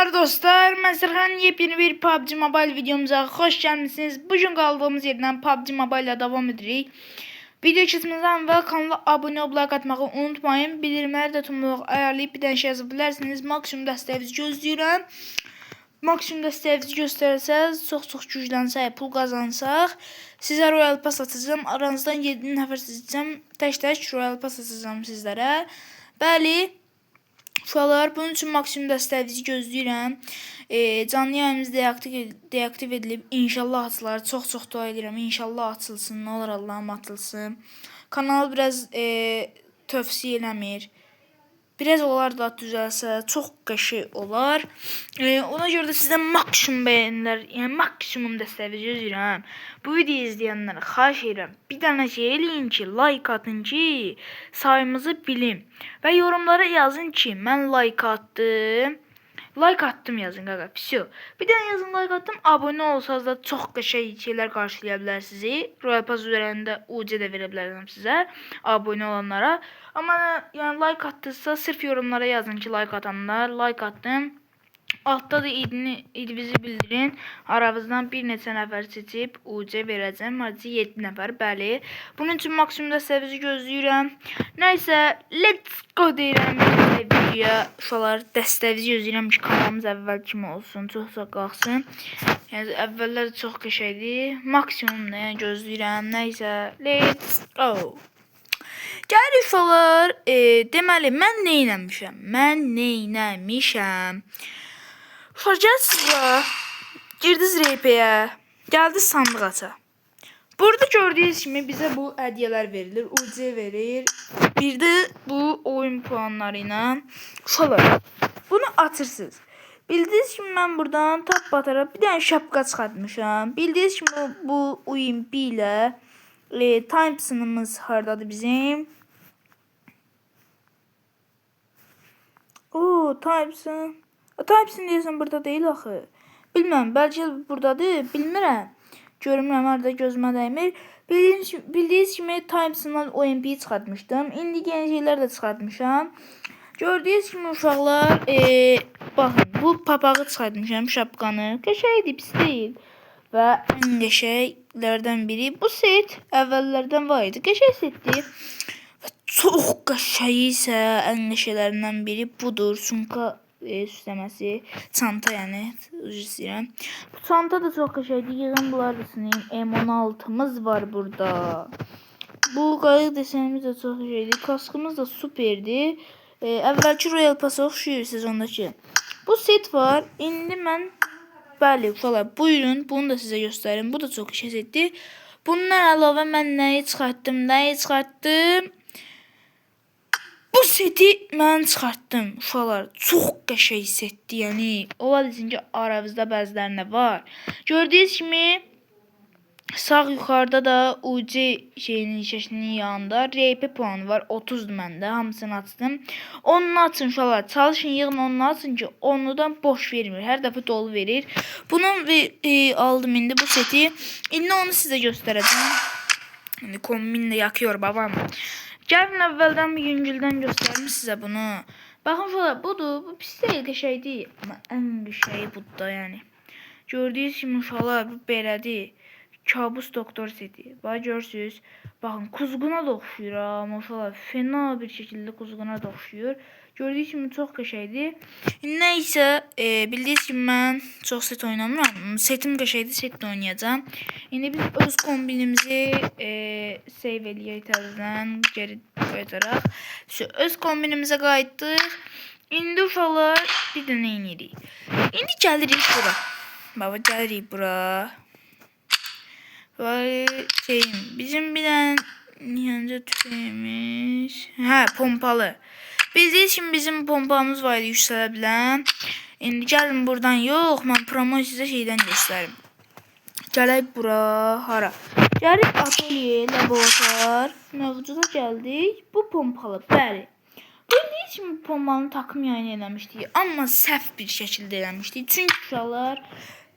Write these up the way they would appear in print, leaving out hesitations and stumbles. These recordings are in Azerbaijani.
Merhabalar dostlar, ben Serkan, yepyeni bir PUBG Mobile videomuza hoş gelmişsiniz. Bugün kaldığımız yerden PUBG Mobile ile devam edirik. Video keçməzdən və kanala abone olub like atmağı unutmayın. Bildirimləri də tümlük ayarlayıb bir dənə yazıb bilərsiniz. Maksimum dəstəyinizi gözləyirəm. Maksimum dəstəyinizi göstərsəz, çox güclənsək, pul qazansaq, sizə Royal Pass atacağım. Aranızdan 7 nəfər seçəcəm. Tək Royal Pass atacağım sizlərə. Bəli. Uşaqlar, bunun üçün maksimum dəstəyinizi gözləyirəm. Canlı yayımız deaktiv edilib. İnşallah açılar. Çox dua edirəm. İnşallah açılsın. Ne olur Allah'ım atılsın. Kanal biraz tövsiyə eləmir. Biraz olar da düzəlsə çox qəşəng olar. Ona görə də sizdən maksimum bəyənilər, yəni maksimum dəstəyinizi gözləyirəm. Bu videoyu izləyənlərə xahiş edirəm. Bir dənə şey eləyin ki, like atın ki, sayımızı bilim. Və yorumlara yazın ki, mən like attım. Like attım yazın qaqa. Pisiyo. Bir dənə yazın like attım. Abone olsanız da çox qəşəng şeylər qarşılaya bilər sizi. Royal Pass üzərində UC də verə bilərəm sizə. Abone olanlara. Amma yəni like atdınızsa sırf yorumlara yazın ki, like atanlar. Like attım. Altta da idinizi bildirin. Aranızdan bir neçə nəfər seçib UC verəcəm. Hadi 7 nəfər, bəli. Bunun üçün maksimum dəstəyinizi gözləyirəm. Nəysə, let's go deyirəm. Videoya uşaqlar dəstəyinizi gözləyirəm ki, kanalımız əvvəl kimi olsun, çox qalxsın. Yəni əvvəllər çox qəşəngdir. Maksimum da yəni gözləyirəm. Nəysə, let's go. Gəlir uşaqlar, deməli mən neynəmişəm? Gəlsiniz bura, girdiniz RP'yə, gəldi sandıq aça. Burada gördüyünüz kimi bizə bu hədiyyələr verilir, UC verir. Bir də bu oyun puanları ilə. Uşaqlar, bunu açırsınız. Bildiyiniz kimi mən buradan tap bataraq bir dənə şapka çıxartmışam. Bildiyiniz kimi bu UMP ilə time sınımız hardadır bizim? Typesin deyəsən burada deyil axı. Bilməm, bəlkə buradadır, bilmirəm. Görmürəm, harada gözümə dəymir. Bildiyiniz kimi Times'dan OMP'yi çıxartmışdım. İndi yeni şeylər də çıxartmışam. Gördüyünüz kimi uşaqlar, baxın, bu papağı çıxartmışam, şapkanı. Qəşəngdir, pis deyil. Və ən qəşənglərdən biri bu set əvvəllərdən var idi. Qəşəng setdir. Və çox qəşəng isə ən qəşənglərindən biri budur. Sumka süsləməsi, çanta yəni, üzr istəyirəm. Bu çanta da çox qəşəngdir. Yığın bunları da sınayım. M16'mız var burada. Bu qayıq desenimiz də çox qəşəngdir. Kaskımız da superdir. Əvvəlki Royal Pass'a oxşuyur sezondakı. Bu set var. İndi mən, bəli, uşaqlar, buyurun, bunu da sizə göstərim. Bu da çox qəşəng setdir. Bundan əlavə mən nəyi çıxartdım? Bu seti mən çıxartdım uşaqlar. Çox qəşəng setdir. Yəni ola bilsin ki, aranızda bəzilərində var. Gördüyünüz kimi sağ yuxarıda da UC şeyinin şəklinin yanında RP puanı var. 30'dur məndə. Hamısını açdım. Onu açın uşaqlar. Çalışın, yığın onu açın ki, onudan boş vermir. Hər dəfə dolu verir. Bunun aldım indi bu seti. İndi onu sizə göstərəcəm. İndi kombinlə yakıyor babam. Gəlin əvvəldən bir yüngüldən göstərim sizə bunu. Baxın uşaqlar, budur. Bu pis deyil, qəşəng deyil. Amma ən qəşəngi budur da yəni. Gördüyünüz kimi uşaqlar, bu belədir. Kabus doktor seti. Bax görürsünüz. Baxın, kuzğuna da oxşuyur. Amma uşaqlar, fena bir şəkildə kuzğuna da oxşuyur. Gördüyünüz kimi çox qəşəngdir. Nəysə, bildiyiniz kimi mən çox set oynamıram. Setim qəşəngdir, set də oynayacağım. İndi biz öz kombinimizi save eləyək təzədən, geri qaytaraq. Öz kombinimizə qayıtdıq. İndi uşaqlar, bir də nə edirik? İndi gəlirik bura. Baba, gəlirik bura. Bizim bir dənə nihəncə tüfəyimiz. Hə, pompalı. Bildiyiniz kimi bizim pompamız var idi, yüksələ bilən. İndi gəlin buradan yox, mən promo sizə şeydən göstərim. Gələk bura, hara? Gəlib atölye, laboratuvar, mövcuda gəldik. Bu pompalı, bəli. Bildiyiniz kimi pompalını takım yayını eləmişdik, amma səhv bir şəkildə eləmişdik. Çünki uşaqlar,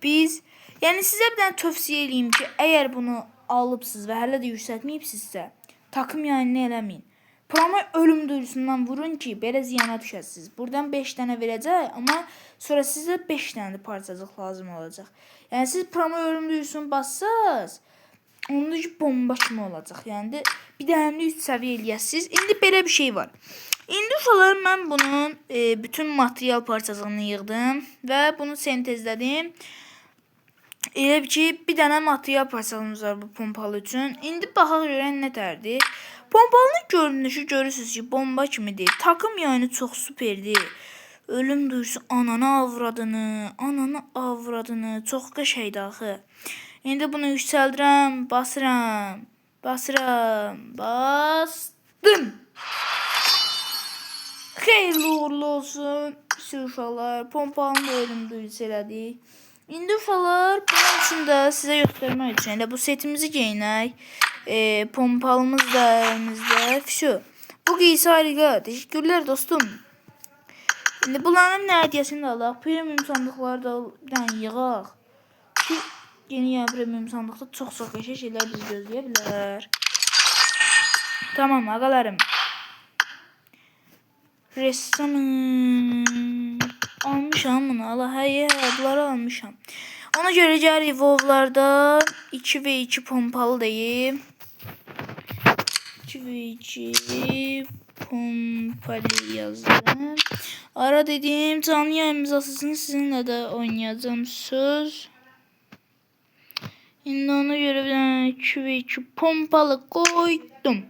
biz, yəni sizə bir dənə tövsiyə eləyim ki, əgər bunu alıbsınız və hələ də yüksəltməyibsinizsə, takım yayını eləməyin. Promo ölüm duyurusundan vurun ki belə ziyana düşəsiniz. Buradan 5 dənə verəcək, amma sonra sizə 5 dənə də parçacıq lazım olacaq. Yəni siz promo ölüm duyurusunu bassaz, onda ki bomba kimi olacaq. Yəni də bir də həmdə 3 səviyyə eləyəsiniz. İndi belə bir şey var. İndi uşaqlar mən bunun bütün material parçacığını yığdım və bunu sentezlədim. Elə ki bir dənə material parçalımız var bu pompalı üçün. İndi baxaq görək nə tərdir. Pompalının görünüşü görürsünüz ki bomba kimidir. Takım yayını çox superdir. Ölüm duyurusu ananı avradını çox qəşəngdir axı. İndi bunu yüksəldirəm, basıram, bastım. Xeyirli uğurlu olsun uşaqlar. Pompalını da ölüm duyurusu elədik. İndi uşaqlar bunun üçün də sizə göstərmək üçün elə bu setimizi geyinək. Pompalımız da əlimizdə. Şu. Bu giysi harika. Teşekkürler dostum. İndi bunların nə hədiyyəsini də alaq. Premium sandıqları da bir dənə yığaq. Ki yeni premium sandıqda çox qəşəng şeylər bizi gözləyə bilər. Tamam ağalarım. Ressamım. Almışam bunu. Allah bunları almışam. Ona görə gəlir WoW-larda 2v2 pompalıyım. 2v2 pompalı yazdım. Ara dediğim canlı yayımız asılsın, sizinle de oynayacağım söz. Şimdi ona göre bir tane 2v2 pompalı koydum.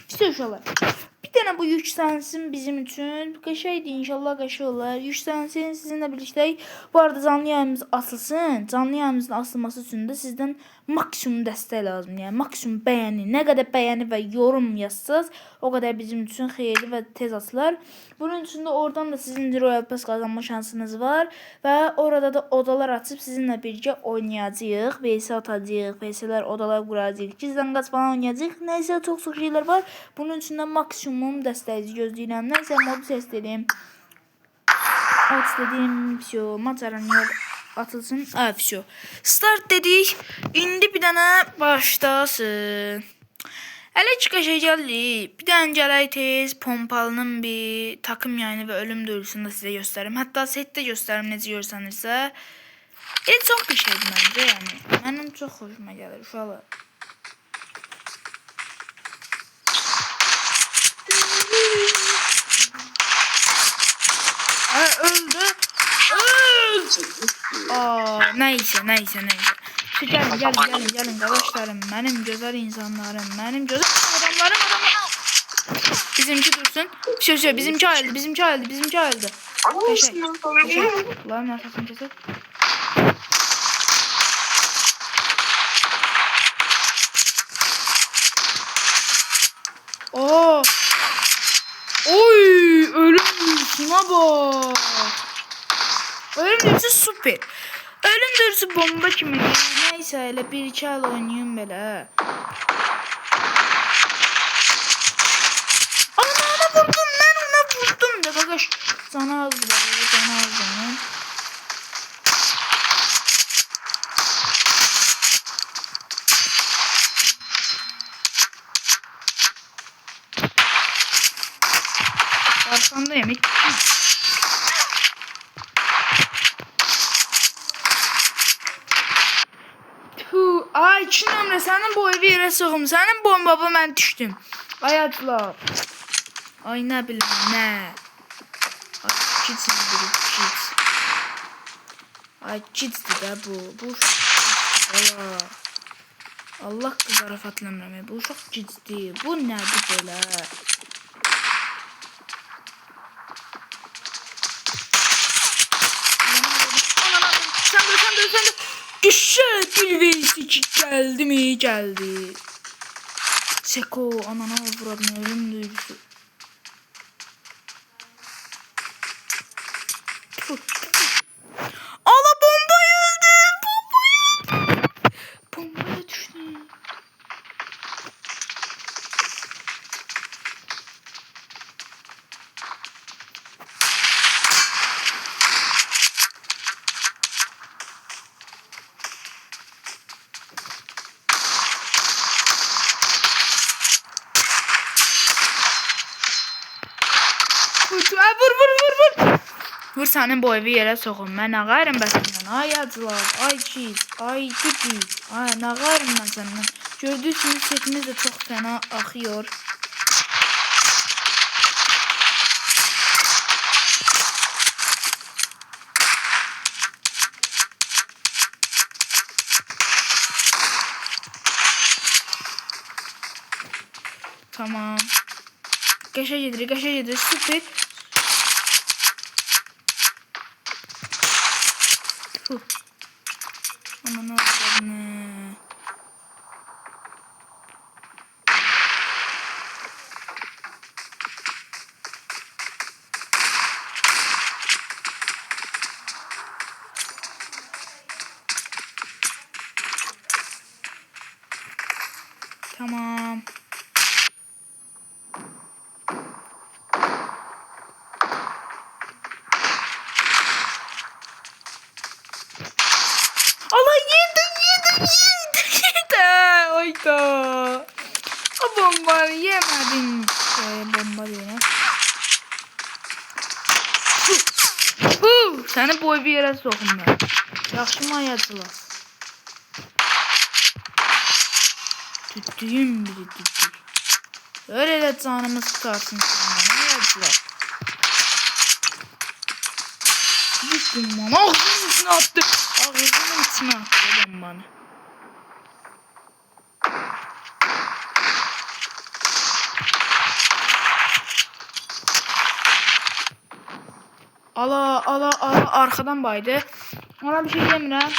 İşte uşaqlar. Bir tane bu yükselsin bizim için. Qəşəngdir, inşallah qəşəng olar. Yükselsin sizinle birlikte. Bu arada canlı yayımız asılsın. Canlı yayımızın asılması için de sizden maksimum dəstək lazım. Yani maksimum bəyəni. Nə qədər bəyəni və yorum yazsaz, o kadar bizim için xeyirli və tez asılar. Bunun için de oradan da sizin Royal Pass kazanma şansınız var. Və orada da odalar açıp sizinle birlikte oynayacağıq. VS atacağıq. VS'lər odalar quracağıq. Gizlən qaç falan oynayacağıq. Neyse çok şeyler var. Bunun için de maksimum dəstəyici gözləyirəm. Neyse modu seçdim. At dedim. Всё. Maç aranıyor. Atılsın. Всё. Start dedik. İndi bir dənə başlasın. Hələ ki qəşəng gəldi. Bir dənə gələk tez pompalının bir takım yayını və ölüm duyurusunu da sizə göstərim. Hətta setdə göstərim necə görsənirsə. Çox qəşəngdir məncə yəni. Mənim çox xoşuma gəlir uşaqlar. Öldü. Neyse. Gelin kardeşlerim. Benim güzel insanlarım. Benim güzel adamlarım. Bizimki dursun. Şey bizimki ayrıldı. Teşekkür. Ulan nefesini kesin. Oy ölüm şuna bak. Ölüm dürüsü süper. Ölüm dürüsü bomba kimi. Neyse hele bir iki el oynayayım böyle. Ana vurdum ben ona vurdum da bakaş. Sana aldım. Arkanda yemek. Ay Çinəmrə sənin bu evi yerə sığım. Sənin bombaba mən düşdüm. Ayatlar. Ay nə bilim nə. Ay kitsin biri kit. Ay kitdir də bu. Bu uşaq. Allah qızarafatlanmır. Bu uşaq kitdir. Bu nədir belə? Sen de. Güzel bir VS2 geldi mi? Geldi. Seko anana vuradım ölüm duygusu. Ala bombayı öldü. Bombaya düştü. Vur sənin bu evi yerə soxun. Mən ağarım mən səndən. Ay acılar, ay çiz, ay cücüz. Ay ağarım mən səndən. Gördüyünüz kimi setimiz də çox fena axıyor. Tamam. Qəşə gedir, süper. Aman Allah'ım. Tamam. Allah yedim. Oyda. O bombayı yemedin. Bomba yine. Seni boy bir yere sokun ben. Yaxşı mayacılar. Tüttüyüm biri tüttü. Öyle de canımız tutarsın sana. Mayacılar. Düştüm bana. Ağzının içine attı. Ağzının içine attı bombanı. Ala arkadan baydı. Ona bir şey demirəm.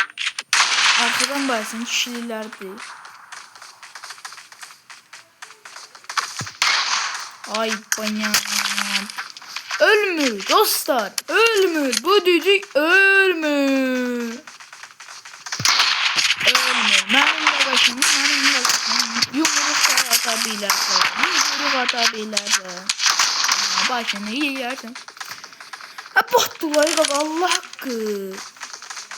Arkadan baysın kişiliklərdir. Ay banyan. Ölmür dostlar. Ölmür. Bu düdük ölmür. Ölmür. Mənim qardaşım. Yumruq atabilirsən. Yumruq atabilirsən. Başını yiyərsən. Battılar bak Allah hakkı.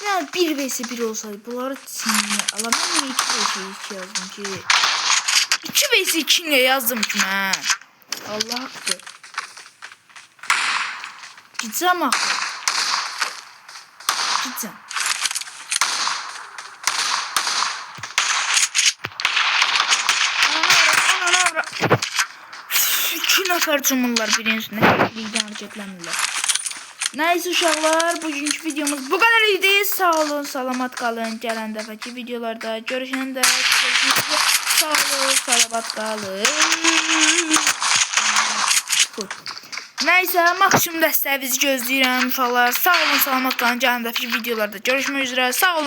Yani 1 vs 1 olsaydı bunları sinirli. Allah ben niye 2 vs 2 yazdım ki? 2 vs 2 niye yazdım ki ben? Allah hakkı. Gideceğim hakkı. Gideceğim. Ana. 2 nəfər cumurlar birinin üstüne. Birdən hareketlenirler. Neyse uşaqlar, bugünkü videomuz bu kadar idi. Sağ olun, salamat qalın. Gələn dəfəki videolarda görüşəndə sağ olun, salamat qalın. Neyse, maksimum dəstəyinizi gözləyirəm uşaqlar. Sağ olun, salamat qalın. Gələn dəfəki videolarda görüşmək üzrə. Sağ olun.